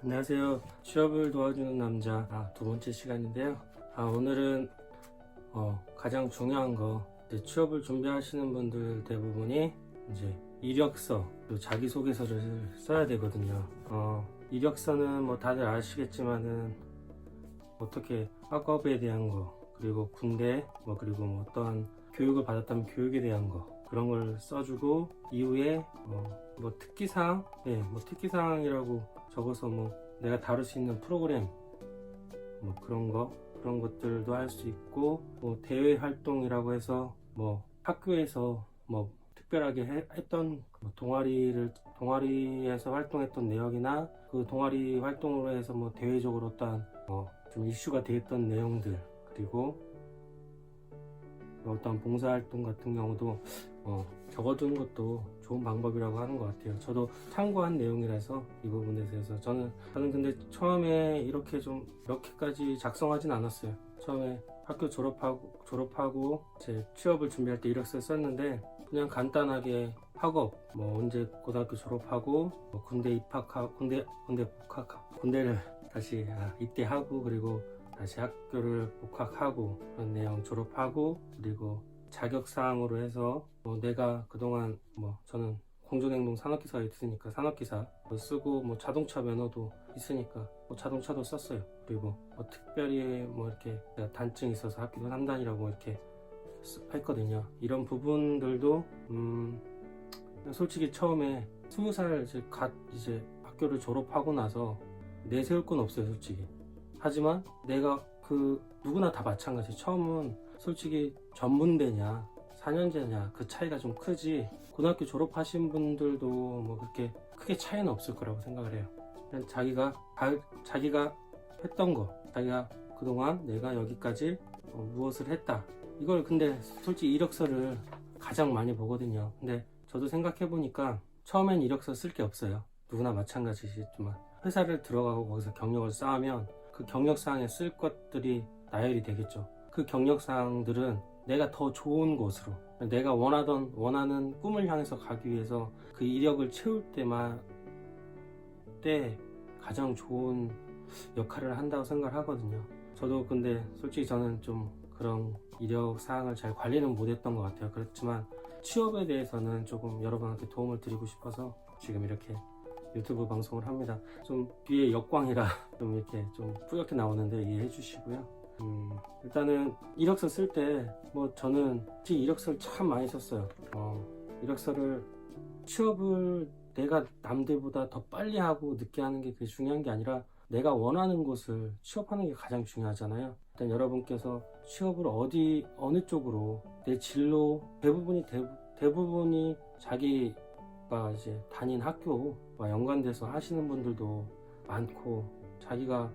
안녕하세요. 취업을 도와주는 남자 두 번째 시간인데요. 오늘은 가장 중요한 거, 이제 취업을 준비하시는 분들 대부분이 이제 이력서, 그리고 자기소개서를 써야 되거든요. 이력서는 뭐 다들 아시겠지만은 어떻게 학업에 대한 거, 그리고 군대, 그리고 뭐 어떠한 교육을 받았다면 교육에 대한 거, 그런 걸 써주고, 이후에 뭐 특기사항, 뭐 특기사항이라고 적어서 뭐 내가 다룰 수 있는 프로그램, 뭐 그런 것들도 할 수 있고, 뭐 대외 활동이라고 해서 뭐 학교에서 뭐 특별하게 했던 뭐 동아리에서 활동했던 내역이나 그 동아리 활동으로 해서 뭐 대외적으로 어떤 좀 이슈가 되었던 내용들, 그리고 어떤 봉사활동 같은 경우도 적어두는 것도 좋은 방법이라고 하는 것 같아요. 저도 참고한 내용이라서 이 부분에 대해서 저는 근데 처음에 이렇게까지 작성하진 않았어요. 처음에 학교 졸업하고 제 취업을 준비할 때 이력서를 썼는데, 그냥 간단하게 학업, 뭐 언제 고등학교 졸업하고, 뭐 군대 입학하고, 군대를 다시 입대하고, 그리고 다시 학교를 복학하고, 그런 내용 졸업하고, 그리고 자격사항으로 해서 내가 그동안 저는 공전행동 산업기사가 있으니까 산업기사 쓰고, 뭐 자동차 면허도 있으니까 자동차도 썼어요. 그리고 특별히 이렇게 단증이 있어서 학기도 3단이라고 이렇게 했거든요. 이런 부분들도 솔직히 처음에 20살 이제 학교를 졸업하고 나서 내세울 건 없어요, 솔직히. 하지만 내가 누구나 다 마찬가지. 처음은 솔직히 전문대냐 4년제냐 그 차이가 좀 크지, 고등학교 졸업하신 분들도 뭐 그렇게 크게 차이는 없을 거라고 생각을 해요. 그냥 자기가 했던 거, 자기가 그동안 내가 여기까지 무엇을 했다, 이걸 근데 솔직히 이력서를 가장 많이 보거든요. 근데 저도 생각해 보니까 처음엔 이력서 쓸 게 없어요. 누구나 마찬가지지만 회사를 들어가고 거기서 경력을 쌓으면 그 경력사항에 쓸 것들이 나열이 되겠죠. 그 경력사항들은 내가 더 좋은 곳으로, 내가 원하는 꿈을 향해서 가기 위해서 그 이력을 채울 때 가장 좋은 역할을 한다고 생각을 하거든요. 저도 근데 솔직히 저는 좀 그런 이력 사항을 잘 관리는 못했던 것 같아요. 그렇지만 취업에 대해서는 조금 여러분한테 도움을 드리고 싶어서 지금 이렇게 유튜브 방송을 합니다. 좀 뒤에 역광이라 좀 이렇게 좀 뿌옇게 나오는데 이해해 주시고요. 일단은 이력서 쓸 때 저는 이력서를 참 많이 썼어요. 이력서를 취업을 내가 남들보다 더 빨리 하고 늦게 하는 게 그게 중요한 게 아니라 내가 원하는 곳을 취업하는 게 가장 중요하잖아요. 일단 여러분께서 취업을 어느 쪽으로, 내 진로 대부분이 자기가 이제 다닌 학교와 연관돼서 하시는 분들도 많고, 자기가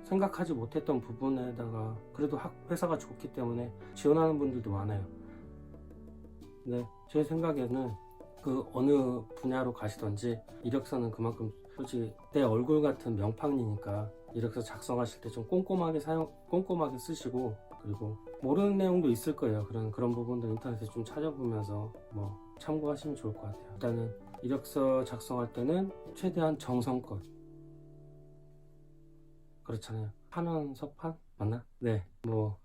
생각하지 못했던 부분에다가 그래도 회사가 좋기 때문에 지원하는 분들도 많아요. 근데 제 생각에는 그 어느 분야로 가시던지 이력서는 그만큼 솔직히 내 얼굴 같은 명판이니까 이력서 작성하실 때 좀 꼼꼼하게 쓰시고, 그리고 모르는 내용도 있을 거예요. 그런 부분들 인터넷에 좀 찾아보면서 참고하시면 좋을 것 같아요. 일단은 이력서 작성할 때는 최대한 정성껏, 그렇잖아요. 한원서판 맞나? 네,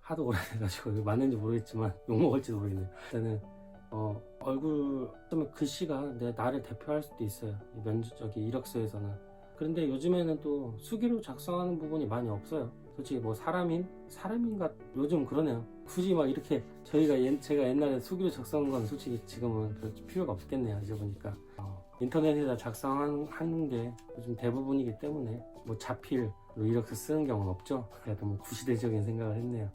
하도 오래돼가지고 맞는지 모르겠지만 욕먹을지도 모르겠네요. 일단은 얼굴 때문에 글씨가 나를 대표할 수도 있어요, 이력서에서는. 그런데 요즘에는 또 수기로 작성하는 부분이 많이 없어요. 솔직히 사람인가 요즘 그러네요. 굳이 이렇게 제가 옛날에 수기로 작성한 건 솔직히 지금은 별 필요가 없겠네요. 이제 보니까 인터넷에다 작성하는 게 요즘 대부분이기 때문에 자필 이력서 쓰는 경우는 없죠. 그래도 구시대적인 생각을 했네요.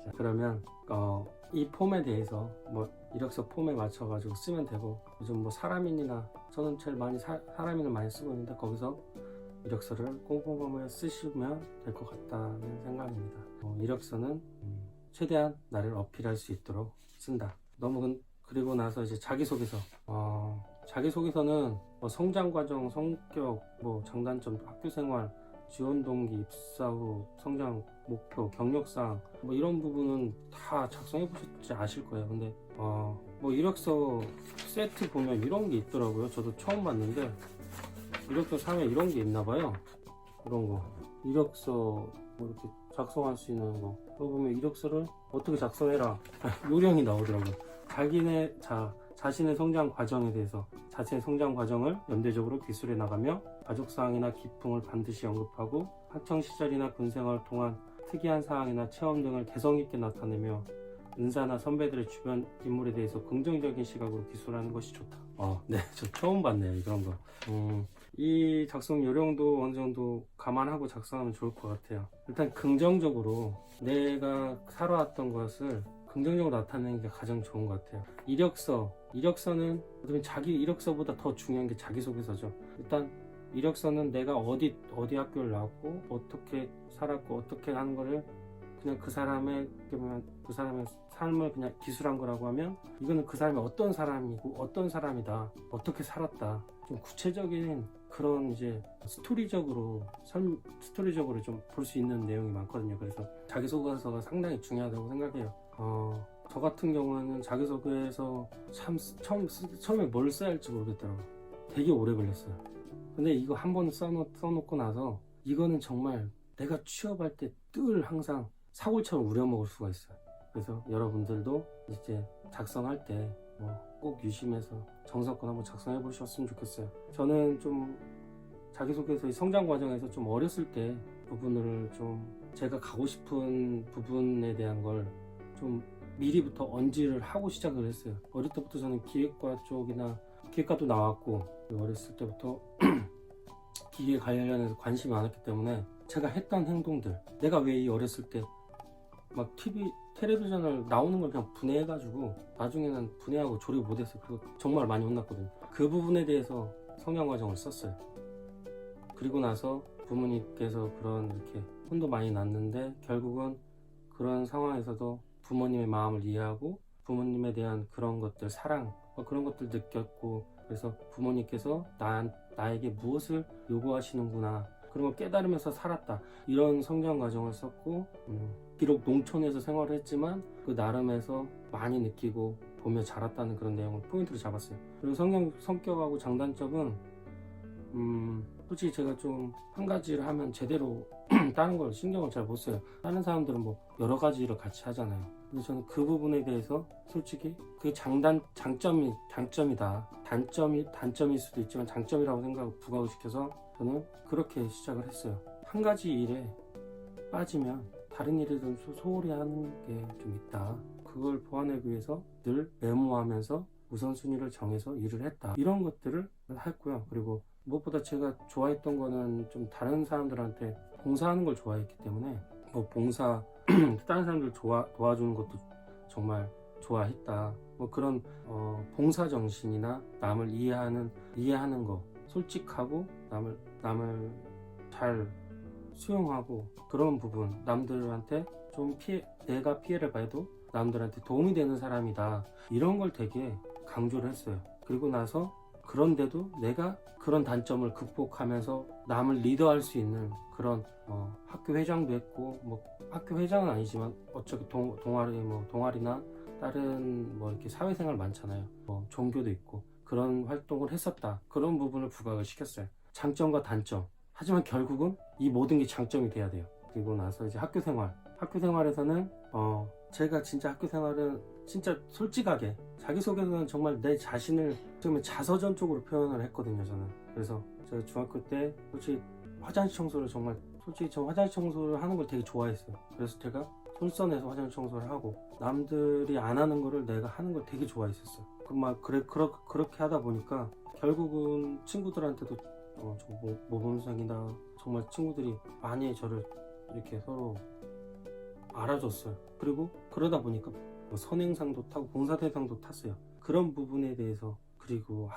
자, 그러면 이 폼에 대해서 이력서 폼에 맞춰가지고 쓰면 되고, 요즘 사람인이나 저는 제일 많이 사람인을 많이 쓰고 있는데 거기서 이력서를 꼼꼼하게 쓰시면 될 것 같다는 생각입니다. 이력서는 최대한 나를 어필할 수 있도록 쓴다. 그리고 나서 이제 자기소개서는 성장 과정, 성격, 장단점, 학교 생활, 지원 동기, 입사 후 성장 목표, 경력사항 이런 부분은 다 작성해 보셨지 아실 거예요. 근데 이력서 세트 보면 이런 게 있더라고요. 저도 처음 봤는데 이력서 상에 이런 게 있나 봐요. 이런 거 이력서 뭐 이렇게 작성할 수 있는 거. 그거 보면 이력서를 어떻게 작성해라 요령이 나오더라고요. 자신의 성장 과정에 대해서 자신의 성장 과정을 연대적으로 기술해 나가며 가족사항이나 기풍을 반드시 언급하고 학창시절이나 군생활 동안 특이한 사항이나 체험 등을 개성있게 나타내며 은사나 선배들의 주변 인물에 대해서 긍정적인 시각으로 기술하는 것이 좋다. 네, 저 처음 봤네요, 그런 거. 이 작성 요령도 어느 정도 감안하고 작성하면 좋을 것 같아요. 일단 긍정적으로 내가 살아왔던 것을 긍정적으로 나타내는 게 가장 좋은 것 같아요. 이력서는 어쩌면 자기 이력서보다 더 중요한 게 자기소개서죠. 일단 이력서는 내가 어디 학교를 나왔고 어떻게 살았고 어떻게 하는 거를 그냥 그 사람의 삶을 그냥 기술한 거라고 하면 이거는 그 사람이 어떤 사람이고 어떤 사람이다, 어떻게 살았다, 좀 구체적인 그런 이제 스토리적으로 좀 볼 수 있는 내용이 많거든요. 그래서 자기소개서가 상당히 중요하다고 생각해요. 저 같은 경우는 자기소개서 참 처음에 뭘 써야 할지 모르겠더라고요. 되게 오래 걸렸어요. 근데 이거 한 번 써놓고 나서 이거는 정말 내가 취업할 때 늘 항상 사골처럼 우려먹을 수가 있어요. 그래서 여러분들도 이제 작성할 때 꼭 유심해서 정성껏 한번 작성해 보셨으면 좋겠어요. 저는 좀 자기소개서의 성장 과정에서 좀 어렸을 때 부분을 좀 제가 가고 싶은 부분에 대한 걸 좀 미리부터 언지를 하고 시작을 했어요. 어릴 때부터 저는 기획과도 나왔고 어렸을 때부터 기계 관련해서 관심이 많았기 때문에 제가 했던 행동들, 내가 왜 이 어렸을 때 막 텔레비전을 나오는 걸 그냥 분해해가지고 나중에는 분해하고 조립 못했어요. 그거 정말 많이 혼났거든요. 그 부분에 대해서 성장 과정을 썼어요. 그리고 나서 부모님께서 그런 이렇게 혼도 많이 났는데 결국은 그런 상황에서도 부모님의 마음을 이해하고 부모님에 대한 그런 것들, 사랑 그런 것들 느꼈고, 그래서 부모님께서 나에게 무엇을 요구하시는구나 그런 걸 깨달으면서 살았다, 이런 성장 과정을 썼고, 비록 농촌에서 생활을 했지만 그 나름에서 많이 느끼고 보며 자랐다는 그런 내용을 포인트로 잡았어요. 그리고 성격하고 장단점은 솔직히 제가 좀 한 가지를 하면 제대로 다른 걸 신경을 잘 못 써요. 다른 사람들은 뭐 여러 가지를 같이 하잖아요. 근데 저는 그 부분에 대해서 솔직히 그 장점이다. 단점일 수도 있지만 장점이라고 부각을 시켜서 저는 그렇게 시작을 했어요. 한 가지 일에 빠지면 다른 일에 좀 소홀히 하는 게 좀 있다. 그걸 보완하기 위해서 늘 메모하면서 우선순위를 정해서 일을 했다. 이런 것들을 했고요. 그리고 무엇보다 제가 좋아했던 거는 좀 다른 사람들한테 봉사하는 걸 좋아했기 때문에 다른 사람들 도와주는 것도 정말 좋아했다. 그런 봉사 정신이나 남을 이해하는 거, 솔직하고 남을 잘 수용하고, 그런 부분, 남들한테 좀 내가 피해를 봐도 남들한테 도움이 되는 사람이다, 이런 걸 되게 강조를 했어요. 그리고 나서 그런데도 내가 그런 단점을 극복하면서 남을 리더할 수 있는 그런 학교 회장도 했고, 학교 회장은 아니지만 어차피 동아리나 다른 이렇게 사회생활 많잖아요. 종교도 있고 그런 활동을 했었다. 그런 부분을 부각을 시켰어요. 장점과 단점. 하지만 결국은 이 모든 게 장점이 돼야 돼요. 그리고 나서 이제 학교 생활에서는 제가 진짜 학교 생활은 진짜 솔직하게 자기소개는 정말 내 자신을 지금 자서전적으로 표현을 했거든요. 저는 그래서 제가 중학교 때 솔직히 화장실 청소를 하는 걸 되게 좋아했어요. 그래서 제가 솔선해서 화장실 청소를 하고, 남들이 안 하는 거를 내가 하는 걸 되게 좋아했었어요. 그렇게 하다 보니까 결국은 친구들한테도 모범생이나 정말 친구들이 많이 저를 이렇게 서로 알아줬어요. 그리고 그러다 보니까 선행상도 타고 봉사대상도 탔어요. 그런 부분에 대해서, 그리고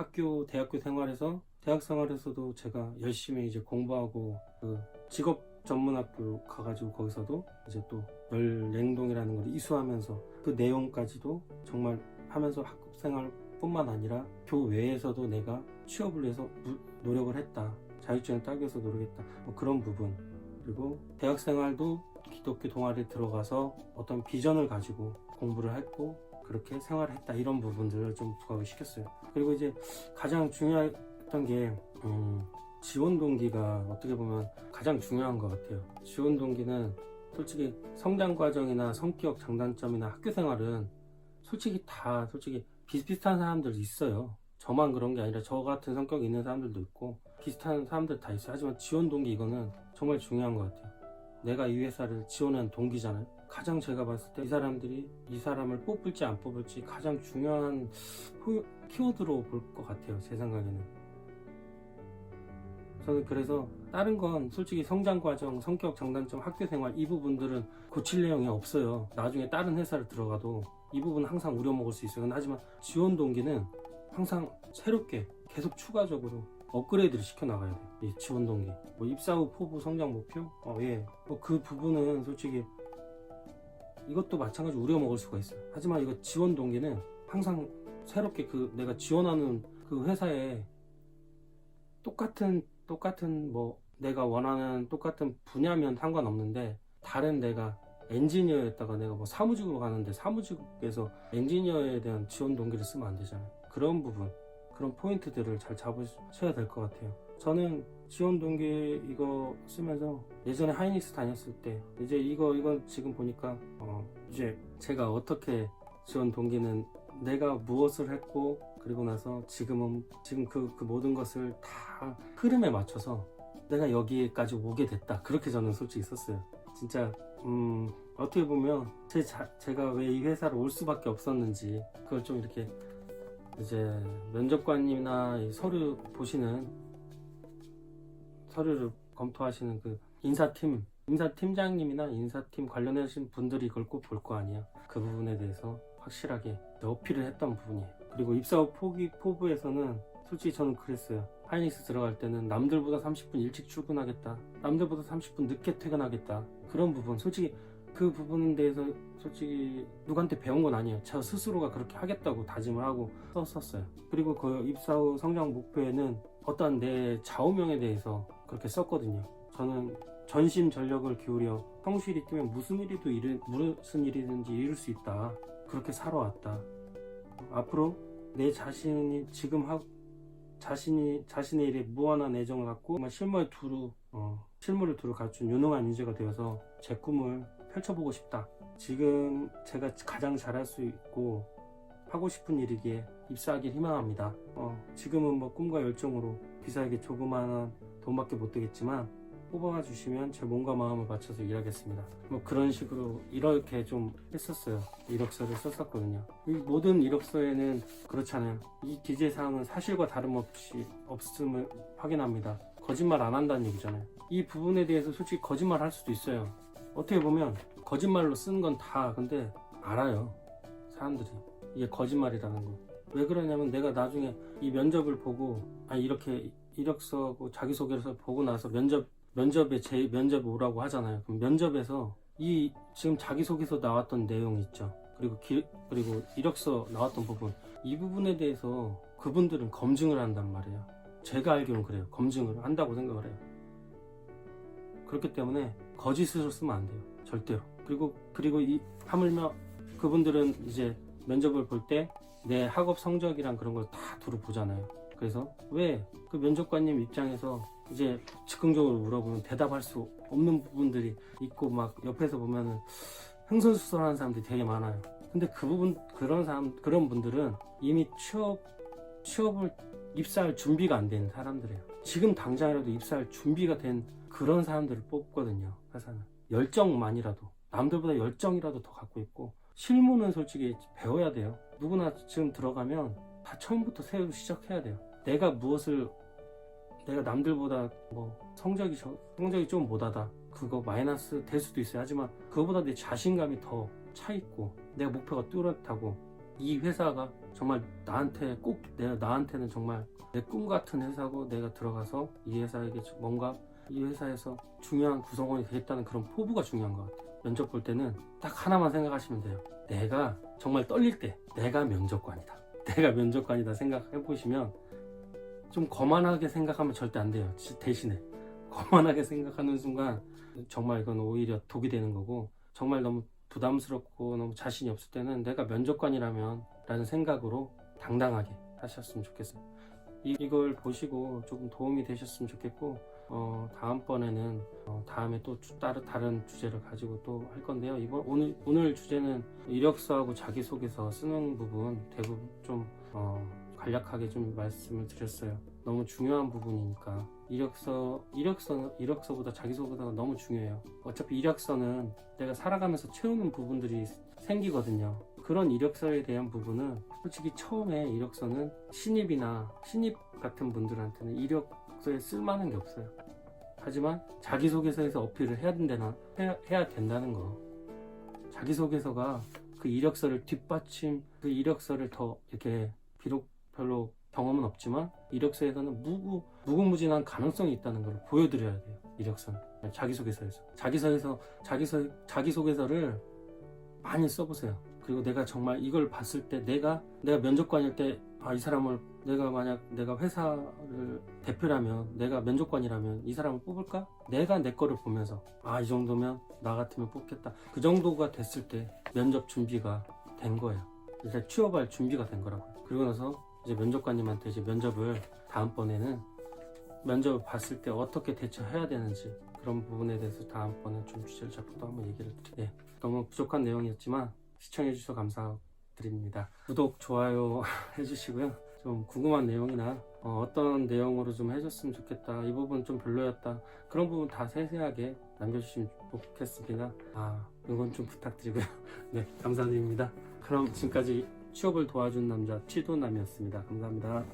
대학교 생활에서도 제가 열심히 이제 공부하고 그 직업 전문학교 가가지고 거기서도 이제 또 열냉동이라는 걸 이수하면서 그 내용까지도 정말 하면서 학급 생활뿐만 아니라 교외에서도 내가 취업을 위해서 노력을 했다. 자격증을 따기 위해서 노력했다. 그런 부분. 그리고 대학 생활도 기독교 동아리에 들어가서 어떤 비전을 가지고 공부를 했고 그렇게 생활을 했다. 이런 부분들을 좀 부각을 시켰어요. 그리고 이제 가장 중요했던 게 지원 동기가 어떻게 보면 가장 중요한 것 같아요. 지원 동기는 솔직히 성장 과정이나 성격 장단점이나 학교 생활은 솔직히 비슷비슷한 사람들 있어요. 저만 그런 게 아니라 저 같은 성격이 있는 사람들도 있고 비슷한 사람들 다 있어요. 하지만 지원 동기 이거는 정말 중요한 것 같아요. 내가 이 회사를 지원한 동기잖아요. 가장 제가 봤을 때 이 사람들이 이 사람을 뽑을지 안 뽑을지 가장 중요한 키워드로 볼 것 같아요. 제 생각에는. 저는 그래서 다른 건 솔직히 성장 과정, 성격 장단점, 학교 생활 이 부분들은 고칠 내용이 없어요. 나중에 다른 회사를 들어가도 이 부분은 항상 우려먹을 수 있어요. 하지만 지원 동기는 항상 새롭게 계속 추가적으로 업그레이드를 시켜나가야 돼요. 이 지원 동기. 뭐 입사 후 포부 성장 목표? 예. 그 부분은 솔직히 이것도 마찬가지로 우려먹을 수가 있어요. 하지만 이거 지원 동기는 항상 새롭게 내가 지원하는 그 회사에 똑같은 뭐 내가 원하는 똑같은 분야면 상관없는데 다른 내가 엔지니어였다가 내가 뭐 사무직으로 가는데 사무직에서 엔지니어에 대한 지원 동기를 쓰면 안 되잖아요. 그런 부분, 그런 포인트들을 잘 잡으셔야 될 것 같아요. 저는 지원 동기 이거 쓰면서 예전에 하이닉스 다녔을 때 이제 이건 지금 보니까 이제 제가 어떻게 지원 동기는 내가 무엇을 했고 그리고 나서 지금 그 모든 것을 다 흐름에 맞춰서 내가 여기까지 오게 됐다. 그렇게 저는 솔직히 썼어요. 진짜 어떻게 보면 제가 왜 이 회사를 올 수밖에 없었는지 그걸 좀 이렇게 이제 면접관이나 이 서류 보시는 서류를 검토하시는 그 인사팀장님이나 인사팀 관련하신 분들이 이걸 꼭 볼 거 아니에요. 그 부분에 대해서 확실하게 어필을 했던 부분이에요. 그리고 입사 후 포부에서는 솔직히 저는 그랬어요. 하이닉스 들어갈 때는 남들보다 30분 일찍 출근하겠다, 남들보다 30분 늦게 퇴근하겠다. 그런 부분 솔직히 그 부분에 대해서 솔직히 누구한테 배운 건 아니에요. 저 스스로가 그렇게 하겠다고 다짐을 하고 썼었어요. 그리고 그 입사 후 성장 목표에는 어떠한 내 좌우명에 대해서 그렇게 썼거든요. 저는 전심전력을 기울여 성실히 뛰면 무슨 일이든지 이룰 수 있다. 그렇게 살아왔다. 앞으로 내 자신이 지금 자신의 일에 무한한 애정을 갖고 정말 실물을 두루 갖춘 유능한 인재가 되어서 제 꿈을 펼쳐보고 싶다. 지금 제가 가장 잘할 수 있고 하고 싶은 일이기에 입사하길 희망합니다. 지금은 뭐 꿈과 열정으로 비사에게 조그마한 돈밖에 못 되겠지만 뽑아와 주시면 제 몸과 마음을 바쳐서 일하겠습니다. 뭐 그런 식으로 이렇게 좀 했었어요. 이력서를 썼었거든요. 이 모든 이력서에는 그렇잖아요. 이 기재사항은 사실과 다름없이 없음을 확인합니다. 거짓말 안 한다는 얘기잖아요. 이 부분에 대해서 솔직히 거짓말 할 수도 있어요. 어떻게 보면 거짓말로 쓴 건 다 근데 알아요. 사람들이 이게 거짓말이라는 거. 왜 그러냐면 내가 나중에 이 면접을 보고 이렇게 이력서고 자기소개서 보고 나서 면접에 제 면접 오라고 하잖아요. 그럼 면접에서 이 지금 자기소개서 나왔던 내용 있죠. 그리고 이력서 나왔던 부분, 이 부분에 대해서 그분들은 검증을 한단 말이에요. 제가 알기로는 그래요. 검증을 한다고 생각을 해요. 그렇기 때문에 거짓으로 쓰면 안 돼요. 절대로. 그리고 하물며 그분들은 이제 면접을 볼 때 내 학업 성적이랑 그런 걸 다 두루 보잖아요. 그래서 왜 그 면접관님 입장에서 이제 즉흥적으로 물어보면 대답할 수 없는 부분들이 있고 막 옆에서 보면은 흥선수설하는 사람들이 되게 많아요. 근데 그런 분들은 이미 취업을 입사할 준비가 안 된 사람들이에요. 지금 당장이라도 입사할 준비가 된 그런 사람들을 뽑거든요. 회사는 열정만이라도 남들보다 열정이라도 더 갖고 있고 실무는 솔직히 배워야 돼요. 누구나 지금 들어가면 다 처음부터 새로 시작해야 돼요. 내가 남들보다 뭐 성적이 좀 못하다, 그거 마이너스 될 수도 있어요. 하지만 그거보다 내 자신감이 더 차있고 내가 목표가 뚜렷하고 이 회사가 정말 나한테는 정말 내 꿈 같은 회사고 내가 들어가서 이 회사에게 뭔가 이 회사에서 중요한 구성원이 되겠다는 그런 포부가 중요한 것 같아요. 면접 볼 때는 딱 하나만 생각하시면 돼요. 내가 정말 떨릴 때 내가 면접관이다 생각해 보시면, 좀 거만하게 생각하면 절대 안 돼요. 대신에 거만하게 생각하는 순간 정말 이건 오히려 독이 되는 거고, 정말 너무 부담스럽고 너무 자신이 없을 때는 내가 면접관이라면 라는 생각으로 당당하게 하셨으면 좋겠어요. 이걸 보시고 조금 도움이 되셨으면 좋겠고, 다음번에는 다음에 또 다른 주제를 가지고 또 할 건데요. 오늘 주제는 이력서하고 자기소개서 쓰는 부분 대부분 좀 간략하게 좀 말씀을 드렸어요. 너무 중요한 부분이니까. 이력서보다 자기소개서가 너무 중요해요. 어차피 이력서는 내가 살아가면서 채우는 부분들이 생기거든요. 그런 이력서에 대한 부분은 솔직히 처음에 이력서는 신입 같은 분들한테는 이력서에 쓸만한 게 없어요. 하지만 자기소개서에서 어필을 해야 된다는 거. 자기소개서가 그 이력서를 그 이력서를 더 이렇게, 비록 별로 경험은 없지만 이력서에서는 무궁무진한 가능성이 있다는 걸 보여드려야 돼요. 이력서는 자기소개서에서 자기소개서를 많이 써보세요. 그리고 내가 정말 이걸 봤을 때 내가 면접관일 때 이 사람을 내가 회사를 대표라면, 내가 면접관이라면 이 사람을 뽑을까? 내가 내 거를 보면서 이 정도면 나 같으면 뽑겠다. 그 정도가 됐을 때 면접 준비가 된 거예요. 이제 취업할 준비가 된 거라고요. 그리고 나서 이제 면접관님한테 이제 다음번에는 면접을 봤을 때 어떻게 대처해야 되는지, 그런 부분에 대해서 다음번에 좀 주제를 잡고 또 한번 얘기를 드릴게요. 너무 부족한 내용이었지만 시청해주셔서 감사드립니다. 구독, 좋아요 해주시고요. 좀 궁금한 내용이나 어떤 내용으로 좀 해줬으면 좋겠다, 이 부분 좀 별로였다, 그런 부분 다 세세하게 남겨주시면 좋겠습니다. 이건 좀 부탁드리고요. 네, 감사드립니다. 그럼 지금까지 취업을 도와준 남자 치도남이었습니다. 감사합니다.